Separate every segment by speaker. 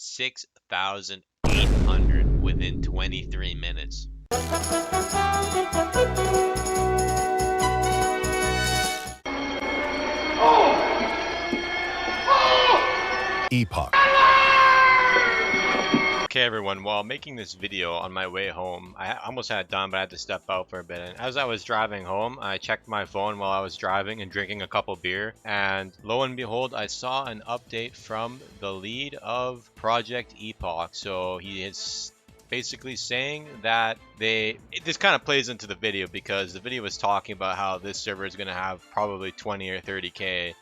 Speaker 1: 6,800 within 23 minutes.
Speaker 2: Epoch.
Speaker 1: Okay everyone, while making this video on my way home, I almost had it done, but I had to step out for a bit. And as I was driving home, I checked my phone while I was driving and drinking a couple beer, and lo and behold, I saw an update from the lead of Project Epoch. So he is basically saying that this kind of plays into the video, because the video was talking about how this server is going to have probably 20 or 30k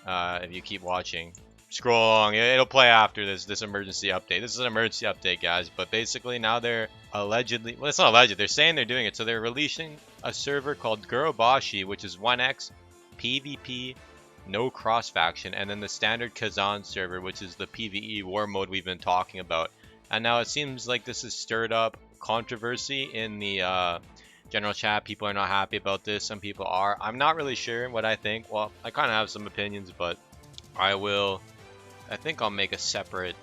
Speaker 1: if you keep watching. Scroll along, it'll play after this emergency update. This is an emergency update, guys, but basically now they're allegedly, well, it's not alleged, they're saying they're doing it. So they're releasing a server called Gurobashi, which is 1x PvP, no cross faction, and then the standard Kazan server, which is the PvE war mode we've been talking about. And now it seems like this has stirred up controversy in the general chat. People are not happy about this. Some people are. I'm not really sure what I think. Well, I kind of have some opinions, but I think I'll make a separate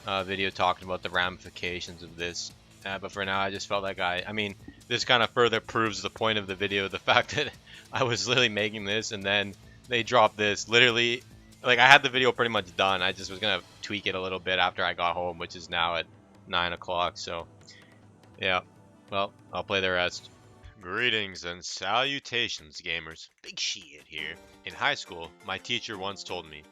Speaker 1: video talking about the ramifications of this. But for now, I just felt like I mean, this kind of further proves the point of the video. The fact that I was literally making this and then they dropped this. Literally, like, I had the video pretty much done. I just was going to tweak it a little bit after I got home, which is now at 9 o'clock. So, yeah. Well, I'll play the rest. Greetings and salutations, gamers. Big Shit here. In high school, my teacher once told me,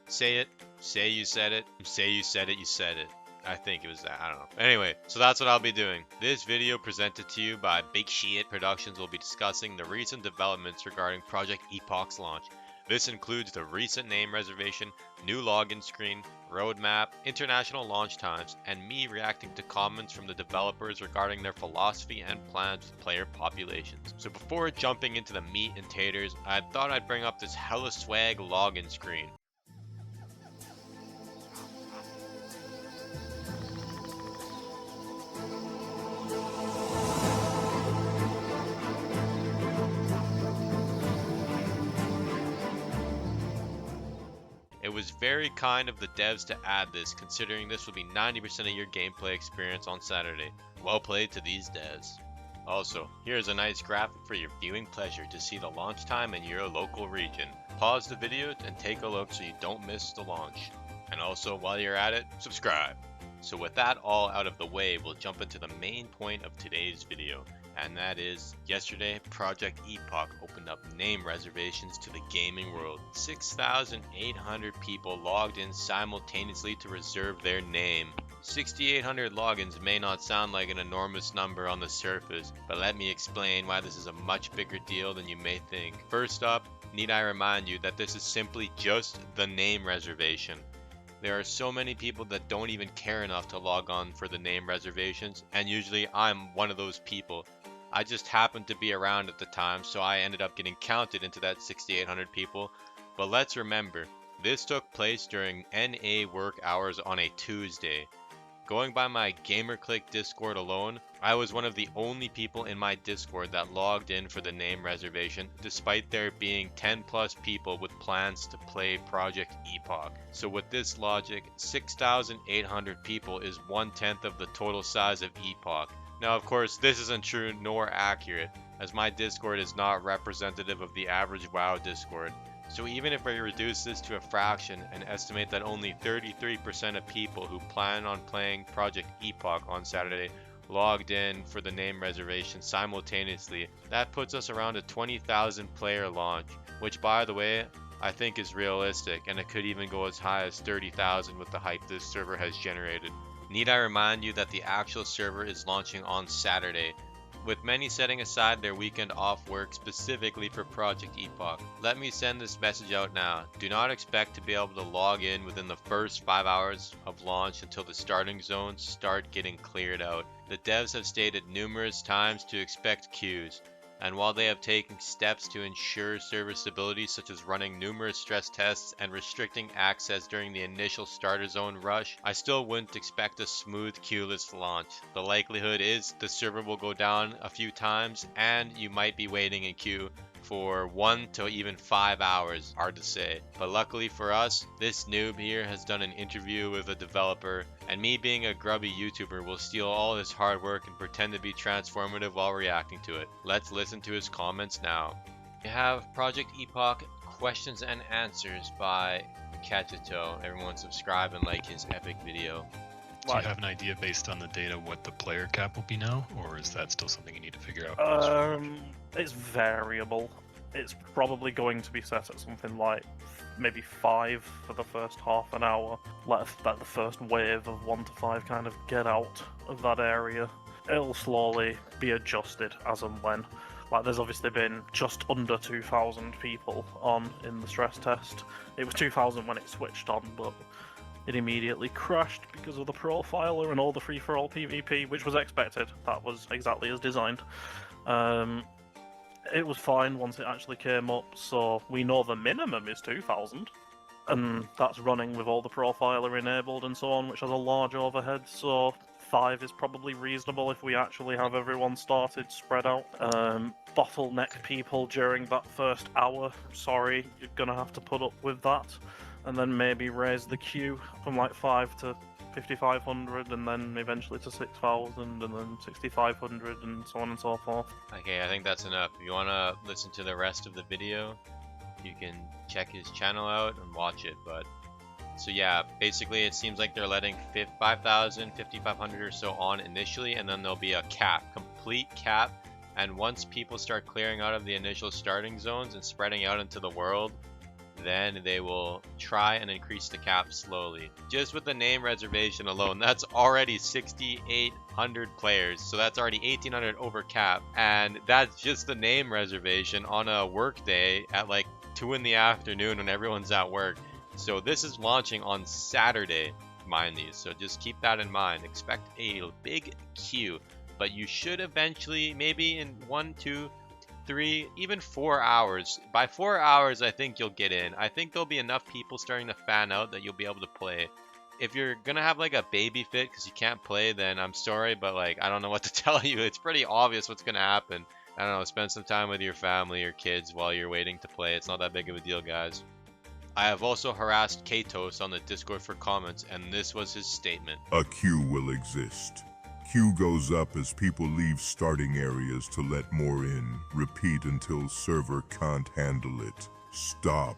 Speaker 1: say it, say you said it, say you said it, you said it. I think it was that, I don't know. Anyway, so that's what I'll be doing. This video presented to you by Big Shit Productions will be discussing the recent developments regarding Project Epoch's launch. This includes the recent name reservation, new login screen, roadmap, international launch times, and me reacting to comments from the developers regarding their philosophy and plans with player populations. So before jumping into the meat and taters, I thought I'd bring up this hella swag login screen. It was very kind of the devs to add this, considering this will be 90% of your gameplay experience on Saturday. Well played to these devs. Also, here's a nice graphic for your viewing pleasure to see the launch time in your local region. Pause the video and take a look so you don't miss the launch. And also, while you're at it, subscribe. So with that all out of the way, we'll jump into the main point of today's video. And that is, yesterday, Project Epoch opened up name reservations to the gaming world. 6,800 people logged in simultaneously to reserve their name. 6,800 logins may not sound like an enormous number on the surface, but let me explain why this is a much bigger deal than you may think. First up, need I remind you that this is simply just the name reservation. There are so many people that don't even care enough to log on for the name reservations, and usually I'm one of those people. I just happened to be around at the time, so I ended up getting counted into that 6,800 people. But let's remember, this took place during NA work hours on a Tuesday. Going by my GamerClick Discord alone, I was one of the only people in my Discord that logged in for the name reservation, despite there being 10 plus people with plans to play Project Epoch. So with this logic, 6,800 people is 1/10 of the total size of Epoch. Now of course this isn't true nor accurate, as my Discord is not representative of the average WoW Discord. So even if we reduce this to a fraction and estimate that only 33% of people who plan on playing Project Epoch on Saturday logged in for the name reservation simultaneously, that puts us around a 20,000 player launch, which by the way, I think is realistic, and it could even go as high as 30,000 with the hype this server has generated. Need I remind you that the actual server is launching on Saturday, with many setting aside their weekend off work specifically for Project Epoch. Let me send this message out now. Do not expect to be able to log in within the first 5 hours of launch until the starting zones start getting cleared out. The devs have stated numerous times to expect queues, and while they have taken steps to ensure server stability, such as running numerous stress tests and restricting access during the initial starter zone rush, I still wouldn't expect a smooth queueless launch. The likelihood is the server will go down a few times and you might be waiting in queue for 1 to even 5 hours, hard to say. But luckily for us, this noob here has done an interview with a developer, and me being a grubby YouTuber will steal all his hard work and pretend to be transformative while reacting to it. Let's listen to his comments now. We have Project Epoch questions and answers by Kachito. Everyone subscribe and like his epic video.
Speaker 3: Do you have an idea based on the data what the player cap will be now, or is that still something you need to figure out?
Speaker 4: It's variable. It's probably going to be set at something like maybe 5 for the first half an hour. Let the first wave of 1 to 5 kind of get out of that area. It'll slowly be adjusted as and when. Like, there's obviously been just under 2,000 people on in the stress test. It was 2,000 when it switched on, but it immediately crashed because of the profiler and all the free-for-all PvP, which was expected. That was exactly as designed. It was fine once it actually came up, so we know the minimum is 2,000. And that's running with all the profiler enabled and so on, which has a large overhead, so 5 is probably reasonable if we actually have everyone started spread out. Bottleneck people during that first hour, sorry, you're gonna have to put up with that. And then maybe raise the queue from like 5 to 5,500, and then eventually to 6,000, and then 6,500, and so on and so forth.
Speaker 1: Okay, I think that's enough. If you want to listen to the rest of the video, you can check his channel out and watch it. But so yeah, basically it seems like they're letting 5,000, 5,500 or so on initially, and then there'll be a cap, complete cap. And once people start clearing out of the initial starting zones and spreading out into the world, then they will try and increase the cap slowly. Just with the name Reservation alone, that's already 6,800 players, so that's already 1,800 over cap, and that's just the name Reservation on a work day at like 2 in the afternoon when everyone's at work. So this is launching on Saturday, mind these, so just keep that in mind. Expect a big queue, but you should eventually, maybe in 1, 2, 3, even 4 hours. By 4 hours, I think you'll get in. I think there'll be enough people starting to fan out that you'll be able to play. If you're gonna have like a baby fit because you can't play, then I'm sorry, but like I don't know what to tell you. It's pretty obvious what's gonna happen. I don't know, spend some time with your family or kids while you're waiting to play. It's not that big of a deal, guys. I have also harassed Katos on the Discord for comments, and this was his statement.
Speaker 2: A queue will exist. Queue goes up as people leave starting areas to let more in. Repeat until server can't handle it. Stop.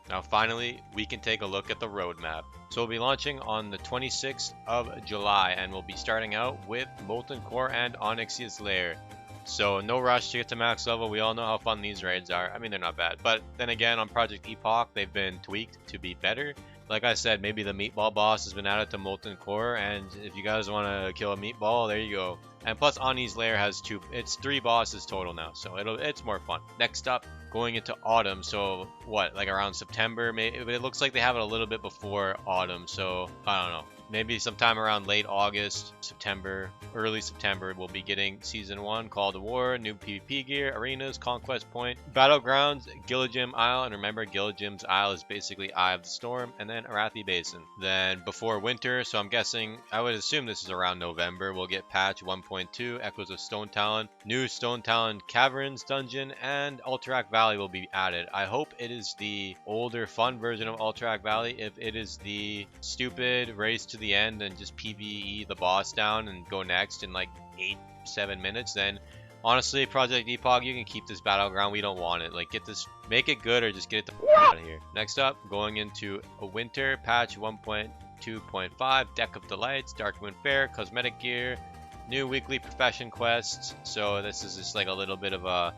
Speaker 1: Now finally, we can take a look at the roadmap. So we'll be launching on the 26th of July, and we'll be starting out with Molten Core and Onyxia's Lair. So no rush to get to max level. We all know how fun these raids are. I mean, they're not bad. But then again, on Project Epoch, they've been tweaked to be better. Like I said, maybe the meatball boss has been added to Molten Core, and if you guys want to kill a meatball, there you go. And plus, Ani's Lair has 3 bosses total now, so it's more fun. Next up, going into autumn, so what, like around September? Maybe, but it looks like they have it a little bit before autumn, so I don't know. Maybe sometime around late August, September, early September, we'll be getting Season 1, Call to War, new PvP gear, arenas, Conquest Point, Battlegrounds, Gilligim Isle, and remember Gilligim's Isle is basically Eye of the Storm, and then Arathi Basin. Then before winter, so I'm guessing, I would assume this is around November, we'll get patch 1.2, Echoes of Stone Talon, new Stone Talon Caverns dungeon, and Alterac Valley will be added. I hope it is the older fun version of Alterac Valley. If it is the stupid race to the end and just PvE the boss down and go next in like 8-7 minutes, then honestly, Project Epoch, you can keep this battleground. We don't want it. Like, get this, make it good or just get it the out of here. Next up, going into a winter, patch 1.2.5, Deck of Delights, Darkmoon Fair, cosmetic gear, new weekly profession quests. So this is just like a little bit of a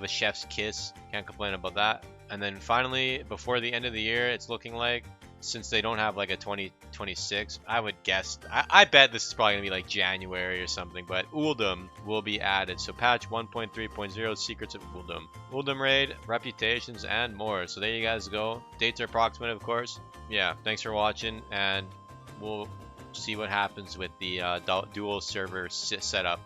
Speaker 1: chef's kiss. Can't complain about that. And then finally, before the end of the year, it's looking like, since they don't have like a 2026, I would guess, I bet this is probably gonna be like January or something, but Uldum will be added. So patch 1.3.0, Secrets of Uldum, Uldum raid, reputations, and more. So there you guys go. Dates are approximate, of course. Yeah, thanks for watching, and we'll see what happens with the dual server setup.